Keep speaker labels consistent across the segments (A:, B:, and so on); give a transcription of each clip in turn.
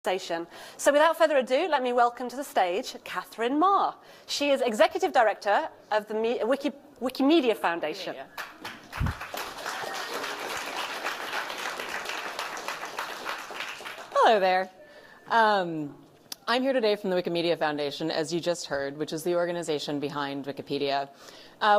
A: Station. So without further ado, let me welcome to the stage Catherine Ma. She is Executive Director of the Wikimedia Foundation.
B: Hello there. I'm here today from the Wikimedia Foundation, as you just heard, which is the organization behind Wikipedia.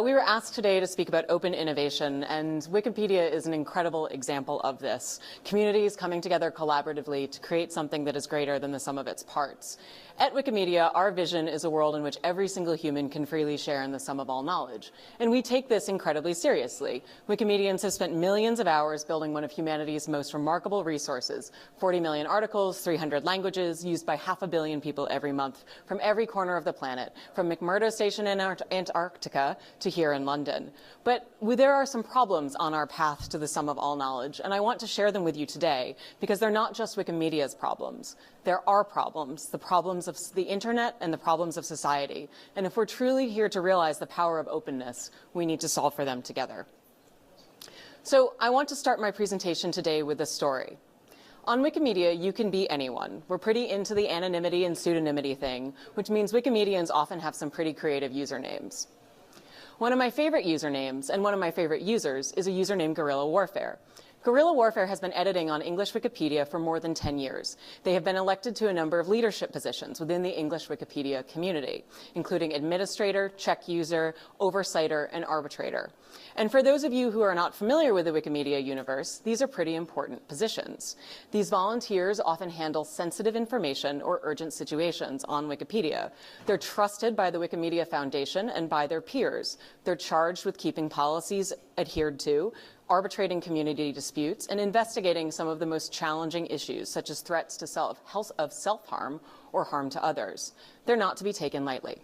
B: We were asked today to speak about open innovation, and Wikipedia is an incredible example of this. Communities coming together collaboratively to create something that is greater than the sum of its parts. At Wikimedia, our vision is a world in which every single human can freely share in the sum of all knowledge. And we take this incredibly seriously. Wikimedians have spent millions of hours building one of humanity's most remarkable resources, 40 million articles, 300 languages, used by 500 million people every month from every corner of the planet, from McMurdo Station in Antarctica to here in London. But there are some problems on our path to the sum of all knowledge, and I want to share them with you today because they're not just Wikimedia's problems. There are problems, the problems of the internet and the problems of society. And if we're truly here to realize the power of openness, we need to solve for them together. So I want to start my presentation today with a story. On Wikimedia, you can be anyone. We're pretty into the anonymity and pseudonymity thing, which means Wikimedians often have some pretty creative usernames. One of my favorite usernames and one of my favorite users is a user named Guerrilla Warfare. Guerrilla Warfare has been editing on English Wikipedia for more than 10 years. They have been elected to a number of leadership positions within the English Wikipedia community, including administrator, check user, oversighter, and arbitrator. And for those of you who are not familiar with the Wikimedia universe, these are pretty important positions. These volunteers often handle sensitive information or urgent situations on Wikipedia. They're trusted by the Wikimedia Foundation and by their peers. They're charged with keeping policies adhered to, arbitrating community disputes, and investigating some of the most challenging issues, such as threats to self-harm or harm to others. They're not to be taken lightly.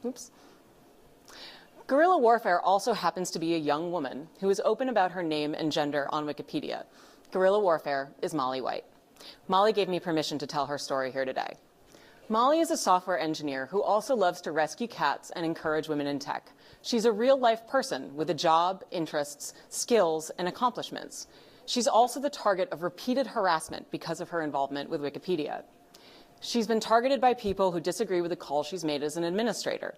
B: Oops. Guerrilla Warfare also happens to be a young woman who is open about her name and gender on Wikipedia. Guerrilla Warfare is Molly White. Molly gave me permission to tell her story here today. Molly is a software engineer who also loves to rescue cats and encourage women in tech. She's a real-life person with a job, interests, skills, and accomplishments. She's also the target of repeated harassment because of her involvement with Wikipedia. She's been targeted by people who disagree with the call she's made as an administrator.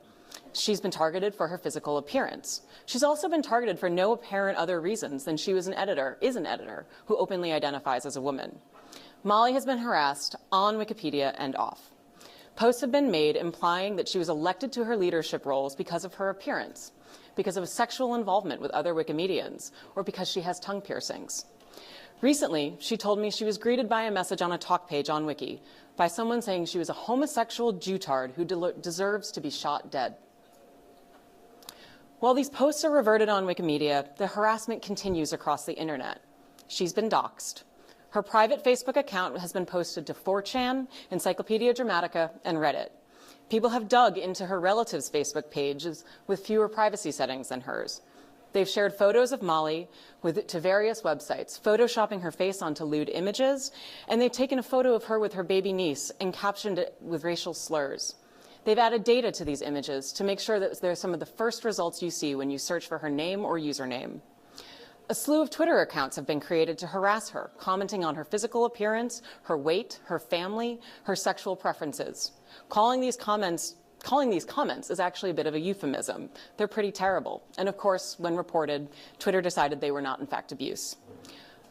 B: She's been targeted for her physical appearance. She's also been targeted for no apparent other reasons than she is an editor who openly identifies as a woman. Molly has been harassed on Wikipedia and off. Posts have been made implying that she was elected to her leadership roles because of her appearance, because of sexual involvement with other Wikimedians, or because she has tongue piercings. Recently, she told me she was greeted by a message on a talk page on Wiki by someone saying she was a homosexual Jutard who deserves to be shot dead. While these posts are reverted on Wikimedia, the harassment continues across the internet. She's been doxxed. Her private Facebook account has been posted to 4chan, Encyclopedia Dramatica, and Reddit. People have dug into her relatives' Facebook pages with fewer privacy settings than hers. They've shared photos of Molly to various websites, photoshopping her face onto lewd images, and they've taken a photo of her with her baby niece and captioned it with racial slurs. They've added data to these images to make sure that they're some of the first results you see when you search for her name or username. A slew of Twitter accounts have been created to harass her, commenting on her physical appearance, her weight, her family, her sexual preferences. Calling these comments is actually a bit of a euphemism. They're pretty terrible. And of course, when reported, Twitter decided they were not in fact abuse.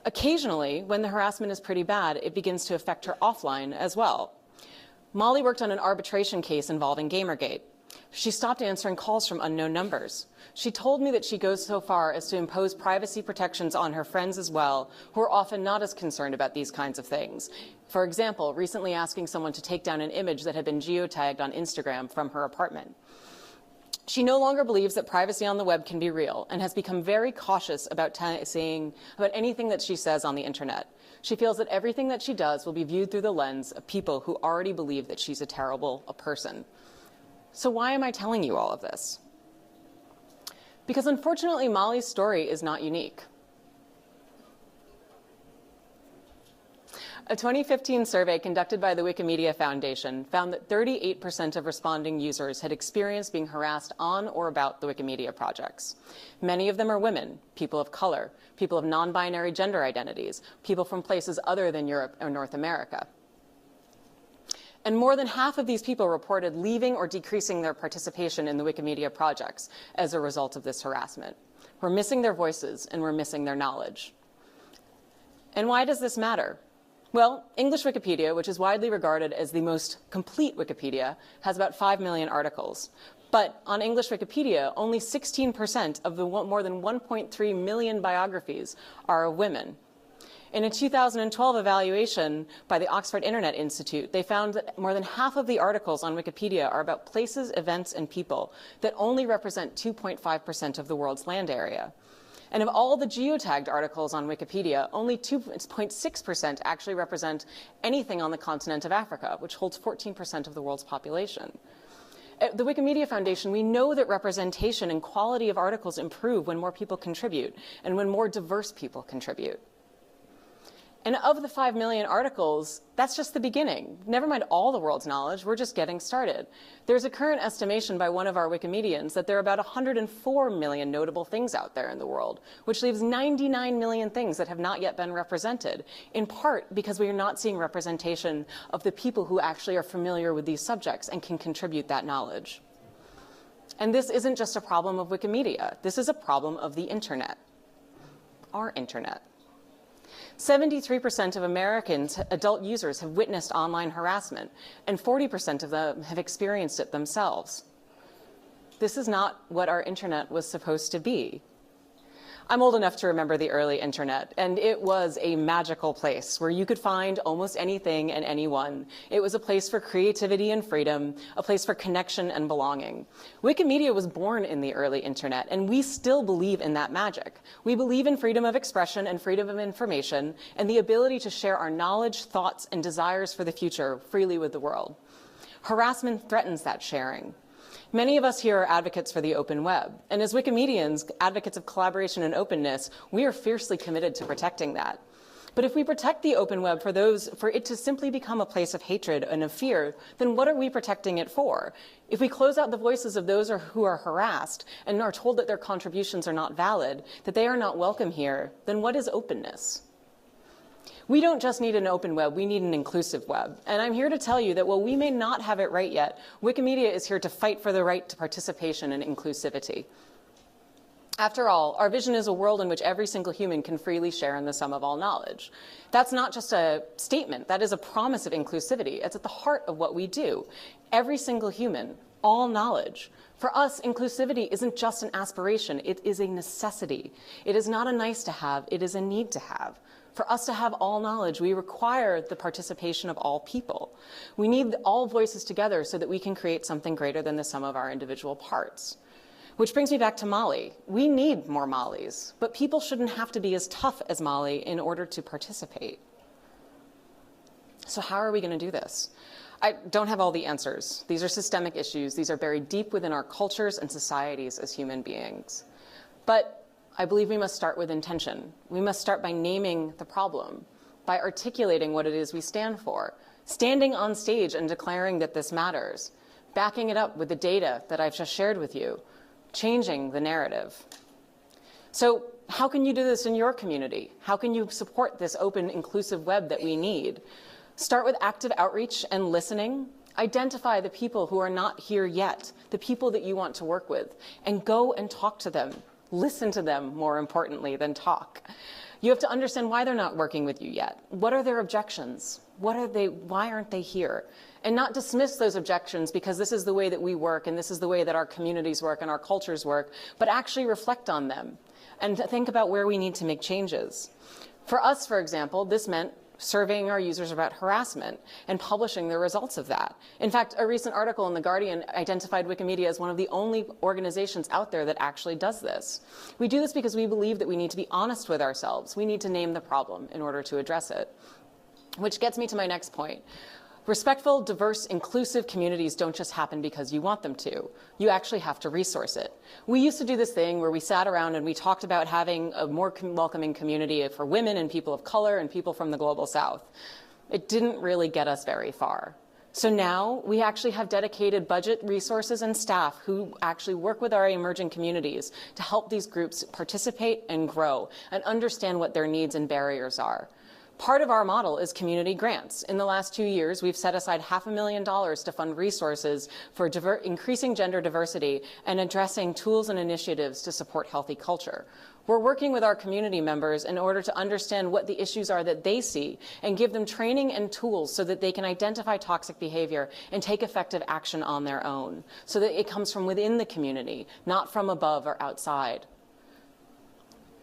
B: Occasionally, when the harassment is pretty bad, it begins to affect her offline as well. Molly worked on an arbitration case involving Gamergate. She stopped answering calls from unknown numbers. She told me that she goes so far as to impose privacy protections on her friends as well, who are often not as concerned about these kinds of things. For example, recently asking someone to take down an image that had been geotagged on Instagram from her apartment. She no longer believes that privacy on the web can be real and has become very cautious about saying about anything that she says on the internet. She feels that everything that she does will be viewed through the lens of people who already believe that she's a terrible person. So why am I telling you all of this? Because unfortunately, Molly's story is not unique. A 2015 survey conducted by the Wikimedia Foundation found that 38% of responding users had experienced being harassed on or about the Wikimedia projects. Many of them are women, people of color, people of non-binary gender identities, people from places other than Europe or North America. And more than half of these people reported leaving or decreasing their participation in the Wikimedia projects as a result of this harassment. We're missing their voices and we're missing their knowledge. And why does this matter? Well, English Wikipedia, which is widely regarded as the most complete Wikipedia, has about 5 million articles. But on English Wikipedia, only 16% of the more than 1.3 million biographies are of women. In a 2012 evaluation by the Oxford Internet Institute, they found that more than half of the articles on Wikipedia are about places, events, and people that only represent 2.5% of the world's land area. And of all the geotagged articles on Wikipedia, only 2.6% actually represent anything on the continent of Africa, which holds 14% of the world's population. At the Wikimedia Foundation, we know that representation and quality of articles improve when more people contribute and when more diverse people contribute. And of the 5 million articles, that's just the beginning. Never mind all the world's knowledge, we're just getting started. There's a current estimation by one of our Wikimedians that there are about 104 million notable things out there in the world, which leaves 99 million things that have not yet been represented, in part because we are not seeing representation of the people who actually are familiar with these subjects and can contribute that knowledge. And this isn't just a problem of Wikimedia. This is a problem of the internet, our internet. 73% of Americans, adult users, have witnessed online harassment, and 40% of them have experienced it themselves. This is not what our internet was supposed to be. I'm old enough to remember the early internet, and it was a magical place where you could find almost anything and anyone. It was a place for creativity and freedom, a place for connection and belonging. Wikimedia was born in the early internet, and we still believe in that magic. We believe in freedom of expression and freedom of information, and the ability to share our knowledge, thoughts, and desires for the future freely with the world. Harassment threatens that sharing. Many of us here are advocates for the open web, and as Wikimedians, advocates of collaboration and openness, we are fiercely committed to protecting that. But if we protect the open web for it to simply become a place of hatred and of fear, then what are we protecting it for? If we close out the voices of those who are harassed and are told that their contributions are not valid, that they are not welcome here, then what is openness? We don't just need an open web, we need an inclusive web. And I'm here to tell you that while we may not have it right yet, Wikimedia is here to fight for the right to participation and inclusivity. After all, our vision is a world in which every single human can freely share in the sum of all knowledge. That's not just a statement, that is a promise of inclusivity. It's at the heart of what we do. Every single human, all knowledge. For us, inclusivity isn't just an aspiration, it is a necessity. It is not a nice to have, it is a need to have. For us to have all knowledge, we require the participation of all people. We need all voices together so that we can create something greater than the sum of our individual parts. Which brings me back to Molly. We need more Mollys, but people shouldn't have to be as tough as Molly in order to participate. So how are we going to do this? I don't have all the answers. These are systemic issues. These are buried deep within our cultures and societies as human beings. But I believe we must start with intention. We must start by naming the problem, by articulating what it is we stand for, standing on stage and declaring that this matters, backing it up with the data that I've just shared with you, changing the narrative. So how can you do this in your community? How can you support this open, inclusive web that we need? Start with active outreach and listening. Identify the people who are not here yet, the people that you want to work with, and go and talk to them. Listen to them, more importantly, than talk. You have to understand why they're not working with you yet. What are their objections? Why aren't they here? And not dismiss those objections because this is the way that we work and this is the way that our communities work and our cultures work, but actually reflect on them and think about where we need to make changes. For us, for example, this meant surveying our users about harassment and publishing the results of that. In fact, a recent article in The Guardian identified Wikimedia as one of the only organizations out there that actually does this. We do this because we believe that we need to be honest with ourselves. We need to name the problem in order to address it. Which gets me to my next point. Respectful, diverse, inclusive communities don't just happen because you want them to. You actually have to resource it. We used to do this thing where we sat around and we talked about having a more welcoming community for women and people of color and people from the global South. It didn't really get us very far. So now we actually have dedicated budget, resources, and staff who actually work with our emerging communities to help these groups participate and grow and understand what their needs and barriers are. Part of our model is community grants. In the last 2 years, we've set aside $500,000 to fund resources for increasing gender diversity and addressing tools and initiatives to support healthy culture. We're working with our community members in order to understand what the issues are that they see and give them training and tools so that they can identify toxic behavior and take effective action on their own, so that it comes from within the community, not from above or outside.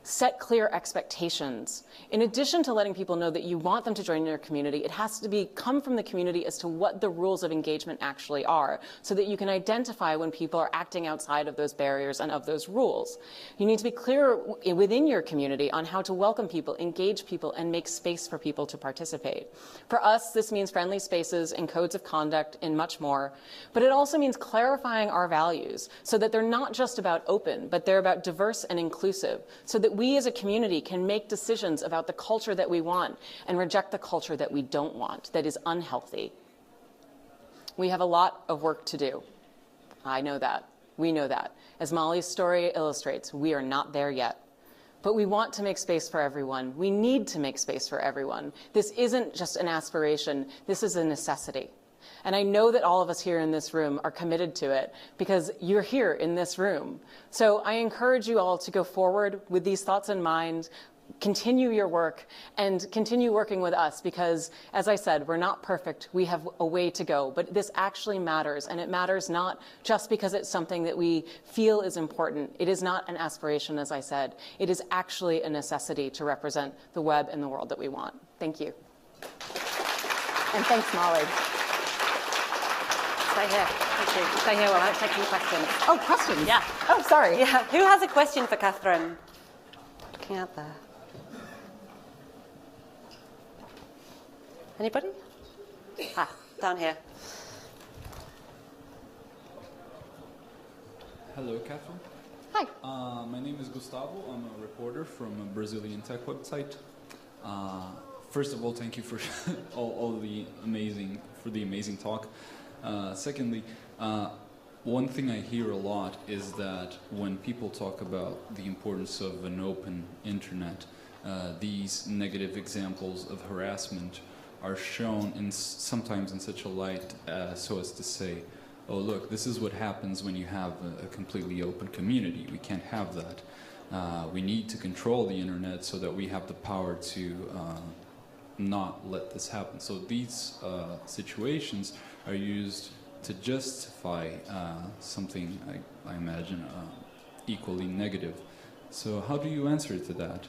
B: Set clear expectations. In addition to letting people know that you want them to join your community, it has to come from the community as to what the rules of engagement actually are, so that you can identify when people are acting outside of those barriers and of those rules. You need to be clear within your community on how to welcome people, engage people, and make space for people to participate. For us, this means friendly spaces and codes of conduct and much more, but it also means clarifying our values so that they're not just about open, but they're about diverse and inclusive, so that we as a community can make decisions about the culture that we want and reject the culture that we don't want, that is unhealthy. We have a lot of work to do. I know that. We know that. As Molly's story illustrates, we are not there yet. But we want to make space for everyone. We need to make space for everyone. This isn't just an aspiration. This is a necessity. And I know that all of us here in this room are committed to it because you're here in this room. So I encourage you all to go forward with these thoughts in mind, continue your work, and continue working with us because, as I said, we're not perfect. We have a way to go. But this actually matters, and it matters not just because it's something that we feel is important. It is not an aspiration, as I said. It is actually a necessity to represent the web and the world that we want. Thank you. And thanks, Molly.
A: Stay here. Thank you. Stay here while I'm taking questions.
B: Oh, questions?
A: Yeah.
B: Oh, sorry.
A: Yeah. Who has a question for Catherine? Looking out there. Anybody? Down here.
C: Hello, Catherine.
B: Hi.
C: My name is Gustavo. I'm a reporter from a Brazilian tech website. First of all, thank you for all the amazing talk. Secondly, one thing I hear a lot is that when people talk about the importance of an open internet, these negative examples of harassment are shown sometimes in such a light so as to say, oh look, this is what happens when you have a completely open community. We can't have that. We need to control the internet so that we have the power to not let this happen. So these situations are used to justify something, I imagine, equally negative. So how do you answer to that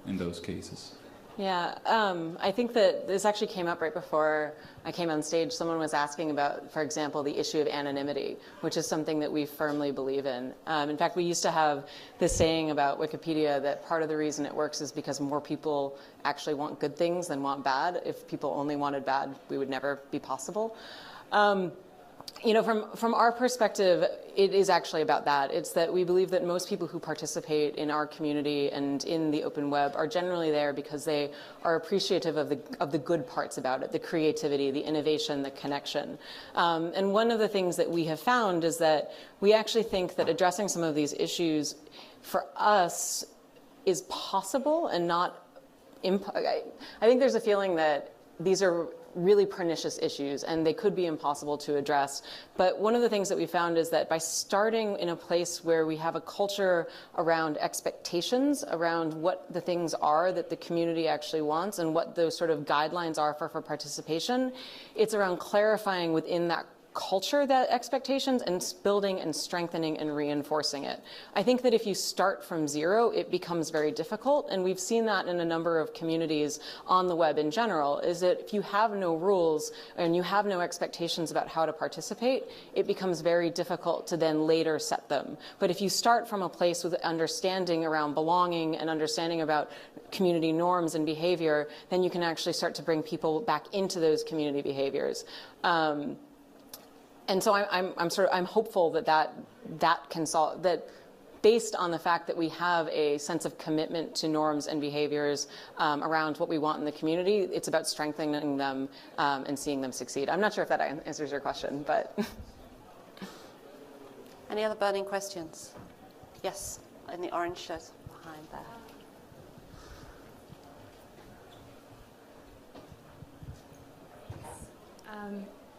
C: in those cases?
B: Yeah, I think that this actually came up right before I came on stage. Someone was asking about, for example, the issue of anonymity, which is something that we firmly believe in. In fact, we used to have this saying about Wikipedia that part of the reason it works is because more people actually want good things than want bad. If people only wanted bad, we would never be possible. You know, from our perspective, it is actually about that. It's that we believe that most people who participate in our community and in the open web are generally there because they are appreciative of the good parts about it, the creativity, the innovation, the connection. And one of the things that we have found is that we actually think that addressing some of these issues for us is possible and not I think there's a feeling that these are really pernicious issues and they could be impossible to address. But one of the things that we found is that by starting in a place where we have a culture around expectations, around what the things are that the community actually wants and what those sort of guidelines are for participation, it's around clarifying within that culture that expectations and building and strengthening and reinforcing it. I think that if you start from zero, it becomes very difficult, and we've seen that in a number of communities on the web in general, is that if you have no rules and you have no expectations about how to participate, it becomes very difficult to then later set them. But if you start from a place with understanding around belonging and understanding about community norms and behavior, then you can actually start to bring people back into those community behaviors. And so I'm hopeful that can solve that. based on the fact that we have a sense of commitment to norms and behaviors around what we want in the community. It's about strengthening them and seeing them succeed. I'm not sure if that answers your question, but.
A: Any other burning questions? Yes, in the orange shirt behind there.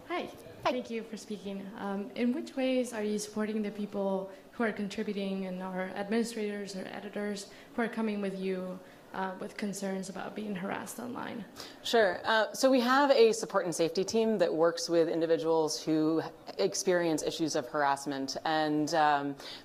D: Hi. Thank you for speaking. In which ways are you supporting the people who are contributing and are administrators or editors who are coming with you with concerns about being harassed online?
B: Sure. So we have a support and safety team that works with individuals who experience issues of harassment. And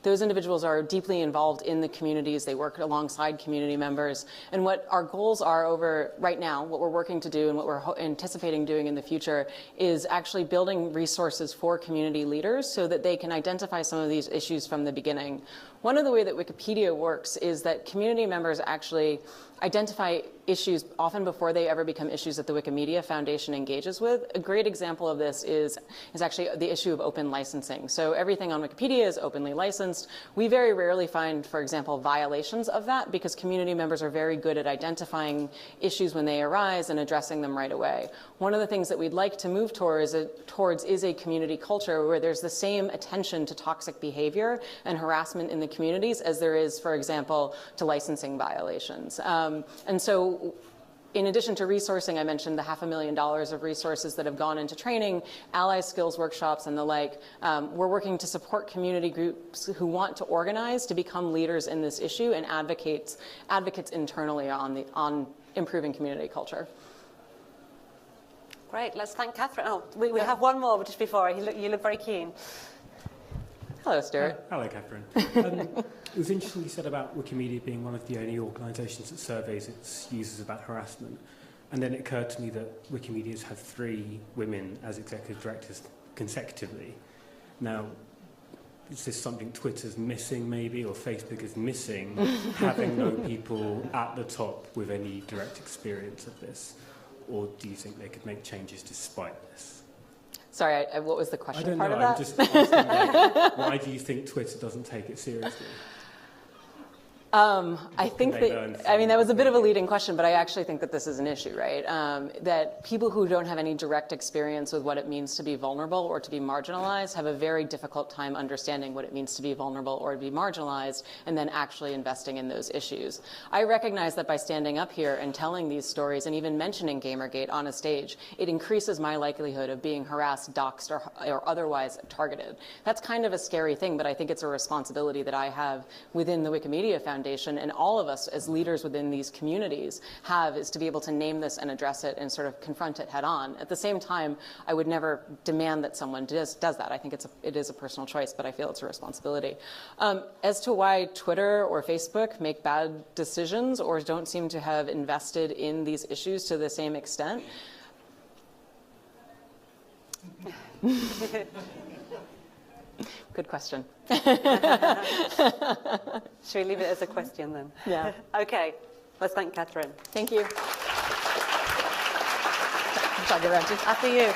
B: those individuals are deeply involved in the communities. They work alongside community members. And what our goals are over right now, what we're working to do and what we're anticipating doing in the future is actually building resources for community leaders so that they can identify some of these issues from the beginning. One of the ways that Wikipedia works is that community members actually identify issues often before they ever become issues that the Wikimedia Foundation engages with. A great example of this is actually the issue of open licensing. So everything on Wikipedia is openly licensed. We very rarely find, for example, violations of that because community members are very good at identifying issues when they arise and addressing them right away. One of the things that we'd like to move towards is a community culture where there's the same attention to toxic behavior and harassment in the communities as there is, for example, to licensing violations. And so in addition to resourcing, I mentioned the $500,000 of resources that have gone into training, ally skills workshops and the like. We're working to support community groups who want to organize to become leaders in this issue and advocates internally on improving community culture.
A: Great, let's thank Catherine. Oh, we have one more just before. You look very keen.
B: Hello, Stuart.
E: Hello, Catherine. It was interesting you said about Wikimedia being one of the only organisations that surveys its users about harassment. And then it occurred to me that Wikimedia's had 3 women as executive directors consecutively. Now, is this something Twitter's missing maybe, or Facebook is missing, having no people at the top with any direct experience of this? Or do you think they could make changes despite this?
B: Sorry, what was the question?
E: I don't
B: part
E: know,
B: of that?
E: I'm just asking, why do you think Twitter doesn't take it seriously?
B: I think that was a bit of a leading question, but I actually think that this is an issue, right? That people who don't have any direct experience with what it means to be vulnerable or to be marginalized have a very difficult time understanding what it means to be vulnerable or to be marginalized and then actually investing in those issues. I recognize that by standing up here and telling these stories and even mentioning Gamergate on a stage, it increases my likelihood of being harassed, doxxed, or otherwise targeted. That's kind of a scary thing, but I think it's a responsibility that I have within the Wikimedia Foundation and all of us as leaders within these communities have, is to be able to name this and address it and sort of confront it head on. At the same time, I would never demand that someone does that. I think it is a personal choice, but I feel it's a responsibility. As to why Twitter or Facebook make bad decisions or don't seem to have invested in these issues to the same extent, good question.
A: Should we leave it as a question then?
B: Yeah.
A: Okay, let's thank Catherine.
B: Thank you.
A: After you.